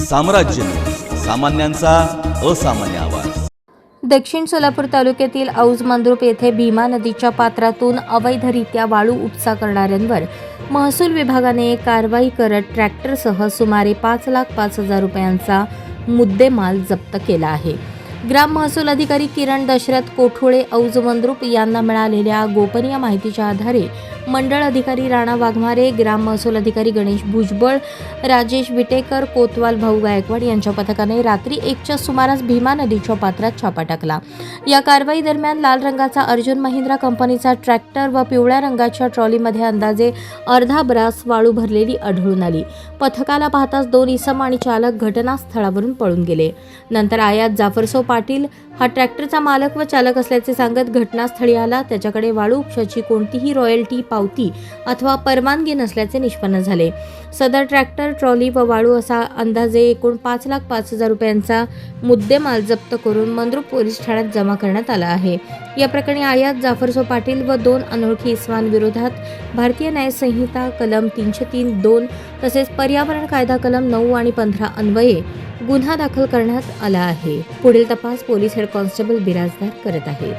साम्राज्य, सामान्यांचा असामान्य आवाज। दक्षिण सोलापूर तालुक्यातील औज मंद्रुप येथे भीमा नदीच्या पात्रातून अवैधरित्या वाळू उपसा करणाऱ्यांवर महसूल विभागाने कारवाई करत ट्रॅक्टरसह सुमारे 5,05,000 रुपयांचा मुद्देमाल जप्त केला आहे। ग्राम महसूल अधिकारी किरण दशरथ कोठुळे औज मंद्रुप यांना मिळालेल्या गोपनीय माहितीच्या आधारे मंडळ अधिकारी राणा वाघमारे, ग्राम महसूल अधिकारी गणेश भुजबळ, राजेश विटेकर, कोतवाल भाऊ गायकवाड यांच्या पथकाने रात्री 1च्या सुमारास भीमा नदीच्या पात्रात छापा टाकला। या कारवाई दरम्यान लाल रंगाचा अर्जुन महिंद्रा कंपनीचा ट्रॅक्टर व पिवळ्या रंगाच्या ट्रॉलीमध्ये अंदाजे अर्धा ब्रास वाळू भरलेली आढळून आली। पथकाला पाहताच 2 इसम आणि चालक घटनास्थळावरून पळून गेले। नंतर आयात जाफरसो पाटील हा ट्रॅक्टरचा मालक व चालक असल्याचे सांगत घटनास्थळी आला। त्याच्याकडे वाळू उपशाची कोणतीही रॉयल्टी, पावती अथवा परवानगी नसल्याचे निष्पन्न झाले। सदर ट्रॅक्टर, ट्रॉली व वाळू असा अंदाजे एकूण 5,05,000 रुपयांचा मुद्देमाल जप्त करून मंद्रुप पोलीस ठाण्यात जमा करण्यात आला आहे। या प्रकरणी आयात जाफरसो पाटील व 2 अनोळखी इसमांविरोधात भारतीय न्याय संहिता कलम 303(2) तसेच पर्यावरण कायदा कलम 9 आणि 15 अन्वये गुन्हा दाखल करण्यात आला आहे। पुढील तपास पोलीस हेड कॉन्स्टेबल बिराजदार करत आहेत।